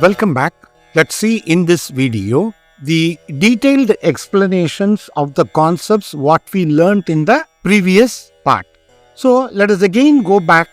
Welcome back. Let's see in this video the detailed explanations of the concepts what we learnt in the previous part. So let us again go back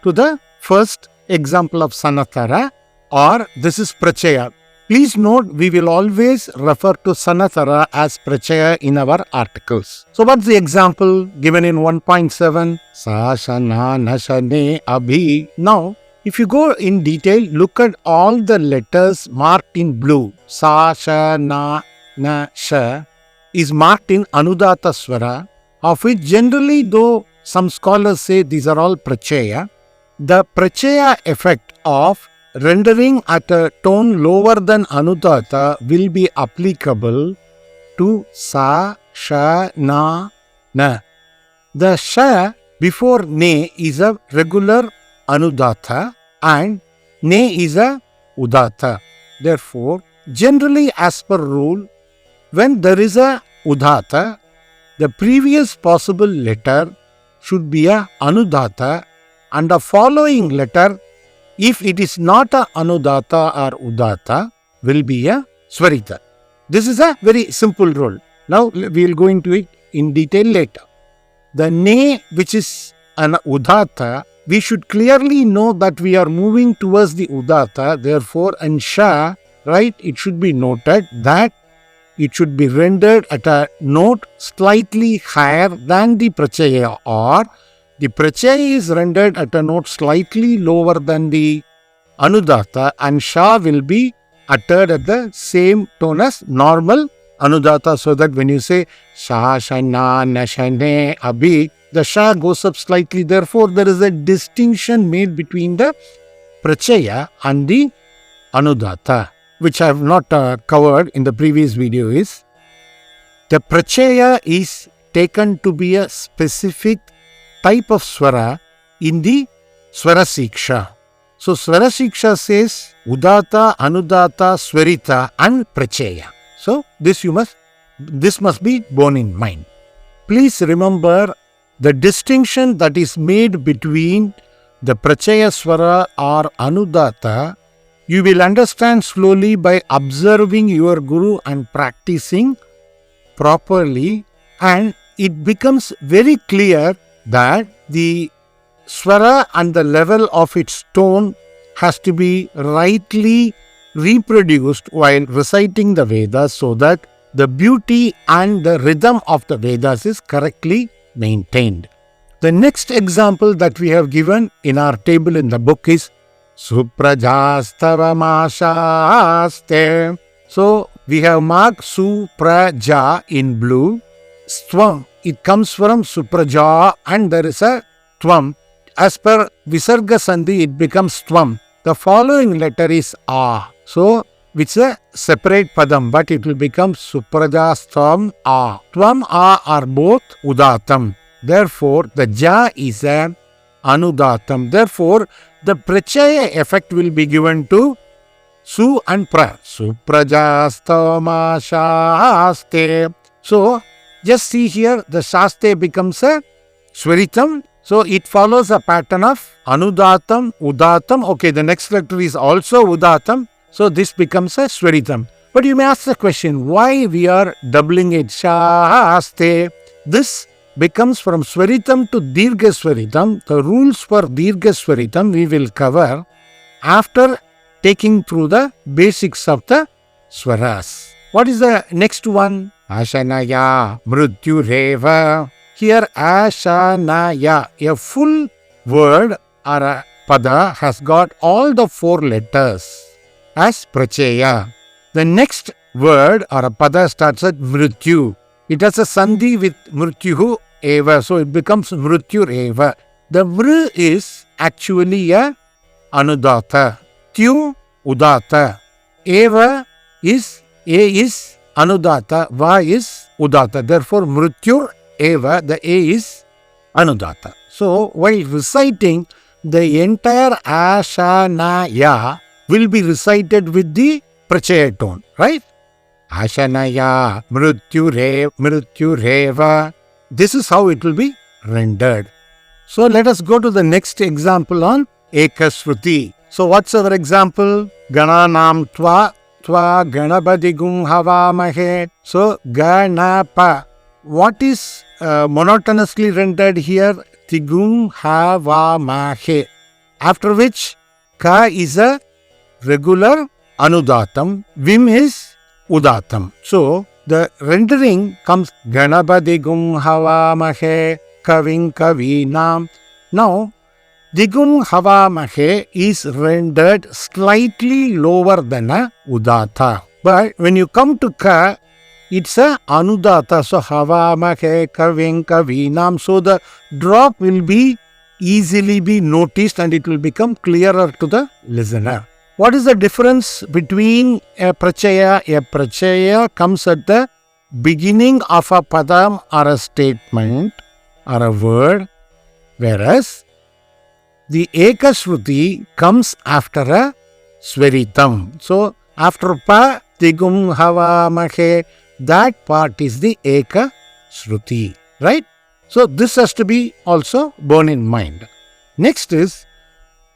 to the first example of Sannatara, or this is Pracaya. Please note we will always refer to Sannatara as Pracaya in our articles. So what's the example given in 1.7? Sa shana nashane abhi. Now if you go in detail, look at all the letters marked in blue. Sa, sha, na, sha is marked in Anudata Swara, of which generally, though some scholars say these are all Pracaya, the Pracaya effect of rendering at a tone lower than Anudata will be applicable to Sa, Sha, Na. The Sha before Ne is a regular Anudata and Ne is a Udata. Therefore, generally as per rule, when there is a Udata, the previous possible letter should be a Anudata and the following letter, if it is not a Anudata or Udata, will be a Swarita. This is a very simple rule. Now we will go into it in detail later. The Ne, which is an Udata, we should clearly know that we are moving towards the Udata. Therefore, in Sha, right, it should be noted that it should be rendered at a note slightly higher than the Pracaya, or the Pracaya is rendered at a note slightly lower than the Anudata, and Sha will be uttered at the same tone as normal Anudata, so that when you say Sha, Shana, Nashane, Abhi, the Sha goes up slightly. Therefore, there is a distinction made between the Pracaya and the Anudata, which I have not covered in the previous video. Is the Pracaya is taken to be a specific type of Swara in the Swara Siksha. So, Swara Siksha says Udata, Anudata, Swarita and Pracaya. So, this must be borne in mind. Please remember the distinction that is made between the Pracaya Swara or Anudata, you will understand slowly by observing your Guru and practicing properly, and it becomes very clear that the Swara and the level of its tone has to be rightly reproduced while reciting the Vedas, so that the beauty and the rhythm of the Vedas is correctly maintained. The next example that we have given in our table in the book is Suprajastavamasaste. So we have marked Supraja in blue. Stvam, it comes from Supraja and there is a Tvam. As per Visarga Sandhi, it becomes Tvam. The following letter is A. So which is a separate padam, but it will become Suprajastvam A. Tvam A are both Udatam. Therefore, the Ja is an Anudatam. Therefore, the Pracaya effect will be given to Su and Pra. Suprajastvamashaste. So, just see here, the Shaste becomes a Swaritam. So, it follows a pattern of Anudatam, Udatam. Okay, the next letter is also Udatam. So, this becomes a Swaritam. But you may ask the question, why we are doubling it? Shaste. This becomes from Swaritam to Dirgha Swaritam. The rules for Dirgha Swaritam we will cover after taking through the basics of the Swaras. What is the next one? Ashanaya Mrityureva. Here Ashanaya, a full word or a pada, has got all the four letters as Pracaya. The next word or a pada starts at Mrityu. It has a sandhi with Mrityuhu eva, so it becomes Mrityur eva. The Mr is actually a Anudata. Tyu Udata. Eva is A is Anudata, Va is Udata. Therefore, Mrityur eva, the A is Anudata. So, while reciting, the entire Ashanaya will be recited with the Pracaya tone, right? Ashanaya Mrityureva. This is how it will be rendered. So let us go to the next example on Ekasruti. So what's our example? Gananam tva ganapatigum havamahe. So ganapa. What is monotonously rendered here? Tigum havamahe. After which ka is a regular anudatam. Vim is udatam. So the rendering comes Ganapadigum havamahe kaving kavinam. Now Digum havamahe is rendered slightly lower than a udata. But when you come to ka, it's a anudata. So havamahe kaving kavinam. So the drop will be easily be noticed and it will become clearer to the listener. What is the difference between a prachaya? A prachaya comes at the beginning of a padam or a statement or a word, whereas the ekashruti comes after a swaritam. So after pa, tigum havamahe, that part is the ekashruti, right? So this has to be also borne in mind. Next is,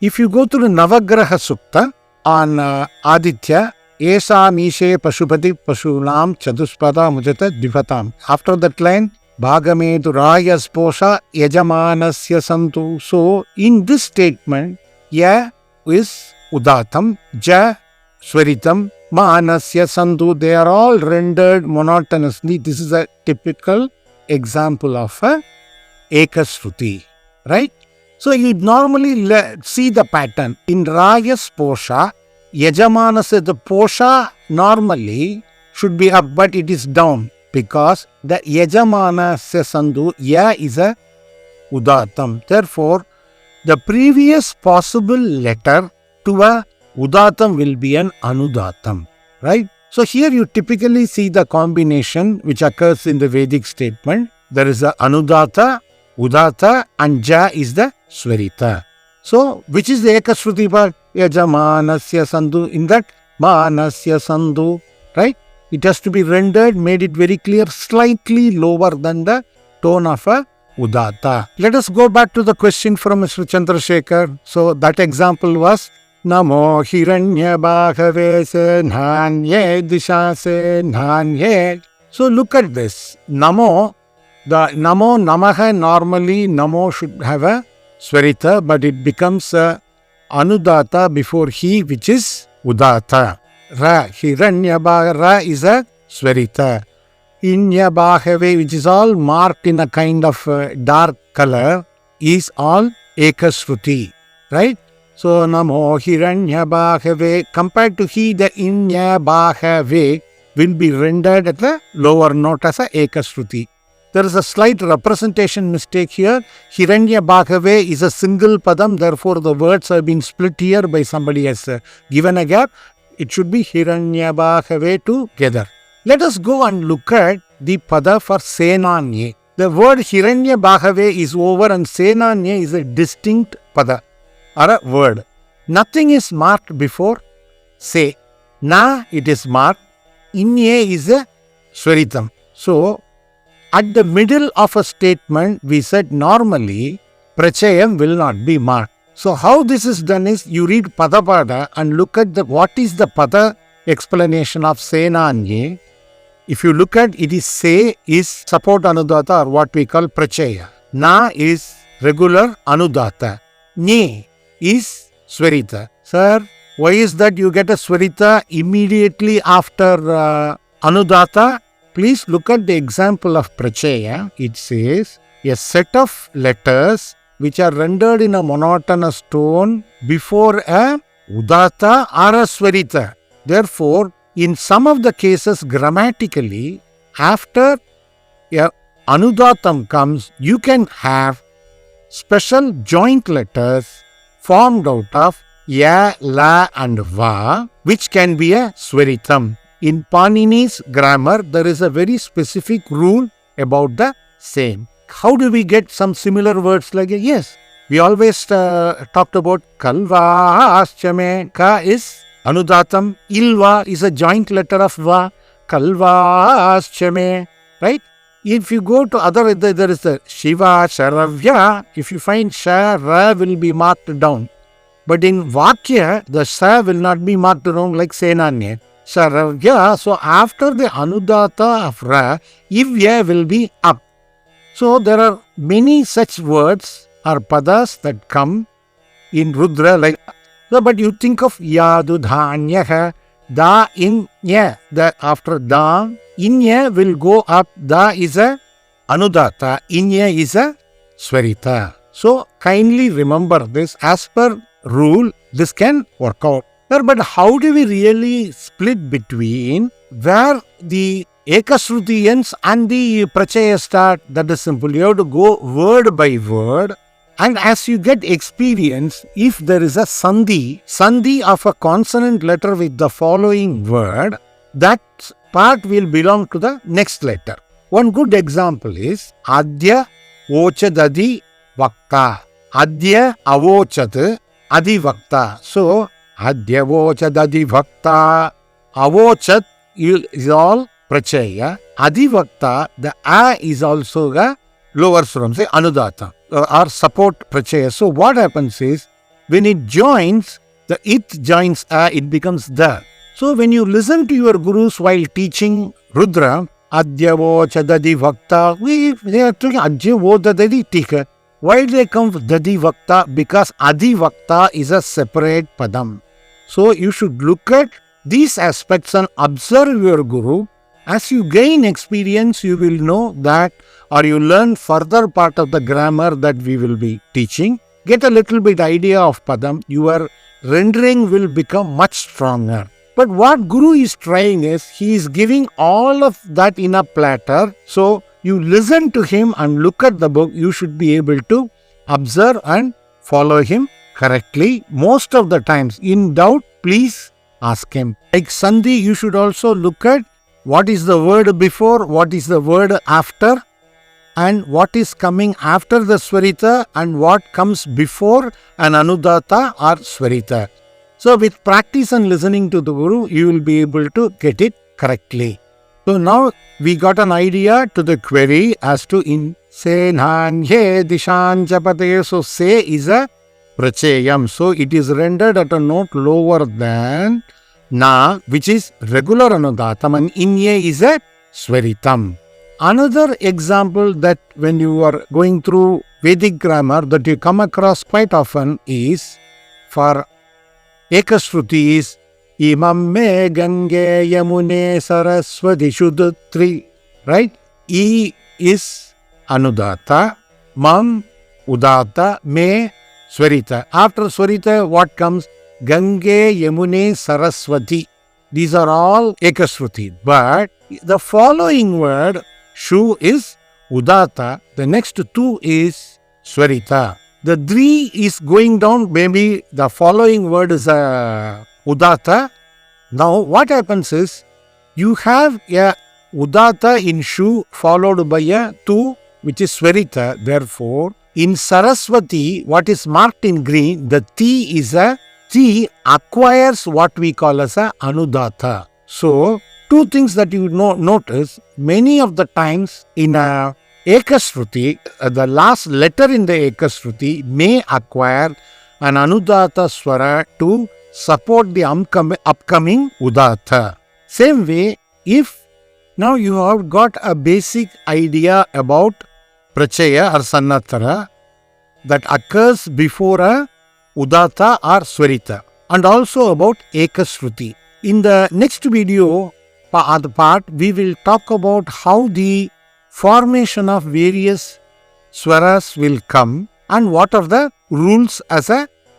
if you go to the Navagraha Sukta on Aditya, Esa Mishe Pashupati Pashunam Chaduspada Mujata Divatam. After that line, Bhagame Duraya Sposha Yajamanasya Santu. So in this statement, Ya is Udatam, Ja Swaritam, Manasya Santu. They are all rendered monotonously. This is a typical example of a ekashruti, right? So you normally see the pattern. In Rayas Posha, Yajamanasya, the Posha normally should be up, but it is down because the Yajamanasya Sandhu, Ya is a Udatam. Therefore, the previous possible letter to a Udatam will be an Anudatam, right? So here you typically see the combination which occurs in the Vedic statement. There is a Anudata, Udata, and Ja is the Swarita. So which is the Ekashruti part? Yajamanasya Sandhu. In that Manasya Sandhu, right? It has to be rendered, made it very clear, slightly lower than the tone of a Udata. Let us go back to the question from Mr. Chandrasekhar. So that example was Namo Hiranya Bhagave Se Nanye Dishase Nanye. So look at this. Namo, the Namo Namaha, normally Namo should have a Swarita, but it becomes a Anudata before he, which is Udata. Ra, Hiranya Bhagave, Ra is a Swarita. Inya Bhagave, which is all marked in a kind of dark color, is all Ekashruti, right? So Namo Hiranya Bhagave, compared to he, the Inya Bhagave will be rendered at the lower note as a Ekashruti. There is a slight representation mistake here. Hiranya Bhagave is a single padam, therefore the words have been split here by somebody has given a gap. It should be Hiranya Bhagave together. Let us go and look at the pada for Senanye. The word Hiranya Bhagave is over and Senanye is a distinct pada or a word. Nothing is marked before Se. Na it is marked. Inye is a Swaritam. So at the middle of a statement, we said normally Prachayam will not be marked. So how this is done is you read Padapada and look at what is the Pada explanation of Senanye. If you look at it, is Se is support Anudata or what we call Prachaya. Na is regular Anudata. Nye is Swarita. Sir, why is that you get a Swarita immediately after Anudata? Please look at the example of Prachaya. It says a set of letters which are rendered in a monotonous tone before a Udata or a Swarita. Therefore, in some of the cases grammatically, after a Anudatam comes, you can have special joint letters formed out of Ya, La and Va, which can be a Swaritam. In Panini's grammar, there is a very specific rule about the same. How do we get some similar words like it? Yes, we always talked about Kalva Aschame. Ka is Anudatam. Ilva is a joint letter of Va. Kalva Aschame. Right? If you go to other, there is the Shiva Sharavya. If you find Shara will be marked down. But in Vakya, the Sa will not be marked around like Senanya. Saravya, so after the Anudata of Ra, Ivya will be up. So there are many such words or padas that come in Rudra like, so, but you think of Yadu Dhanyaha, Da in Nya, the after Da, Inya will go up, Da is a Anudata, Inya is a Swarita. So kindly remember this. As per rule, this can work out. But how do we really split between where the Ekashruti ends and the Pracaya start? That is simple. You have to go word by word. And as you get experience, if there is a sandhi of a consonant letter with the following word, that part will belong to the next letter. One good example is Adya Ochadadi Vakta. Adya Avochad Adi Vakta. So, Adya Ochadadi Vakta. Avochat is all Pracaya. Adi Vakta, the A is also a lower swaram, say Anudata or support Pracaya. So what happens is, when it joins, the it joins A, it becomes the. So when you listen to your gurus while teaching Rudra, Adyavo Chadadi Vakta, they are talking Adyavo Dadadi Tika. Why they come with Dadi Vakta? Because Adi Vakta is a separate padam. So you should look at these aspects and observe your guru. As you gain experience, you will know that, or you learn further part of the grammar that we will be teaching. Get a little bit idea of padam. Your rendering will become much stronger. But what Guru is trying is, he is giving all of that in a platter. So you listen to him and look at the book. You should be able to observe and follow him correctly. Most of the times, in doubt, please ask him. Like Sandhi, you should also look at what is the word before, what is the word after, and what is coming after the Swarita and what comes before an Anudata or Swarita. So with practice and listening to the Guru, you will be able to get it correctly. So now we got an idea to the query as to in Senanye Dishan Japate. So Se is a Prachayam. So it is rendered at a note lower than Na, which is regular Anudatam, and Inye is a Swaritam. Another example that when you are going through Vedic grammar that you come across quite often is for Ekashruti is Imam me Gange Yamune Saraswati Shudutri. Right? E is Anudata, Mam Udata, Me Swarita. After Swarita, what comes? Gange, Yamune, Saraswati. These are all Ekashruti. But the following word, Shu, is Udata. The next two is Swarita. The three is going down. Maybe the following word is Udata. Now what happens is, you have a Udata in Shu followed by a Tu, which is Swarita. Therefore, in Saraswati, what is marked in green, the Ti is a Ti acquires what we call as a Anudata. So, two things that you notice, many of the times in a Ekashruti, the last letter in the Ekashruti may acquire an Anudata Swara to support the upcoming Udata. Same way, if now you have got a basic idea about Pracaya or Sannatara that occurs before a Udata or Swarita, and also about Ekashruti. In the next video part, we will talk about how the formation of various Swaras will come and what are the rules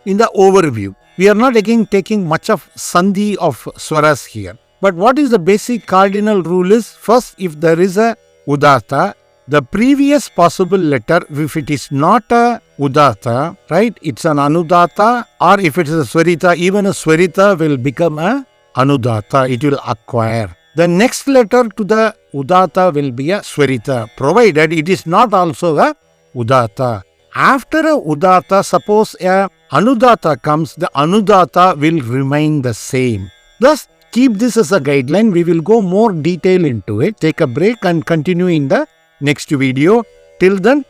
in the overview. We are not again taking much of Sandhi of Swaras here. But what is the basic cardinal rule is, first, if there is a Udata, the previous possible letter, if it is not a Udata, right, it's an Anudata, or if it is a Swarita, even a Swarita will become a Anudata, it will acquire. The next letter to the Udata will be a Swarita, provided it is not also a Udata. After a Udata, suppose a Anudata comes, the Anudata will remain the same. Thus, keep this as a guideline. We will go more detail into it. Take a break and continue in the next video. Till then,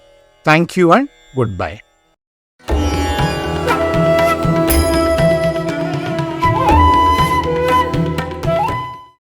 thank you and goodbye.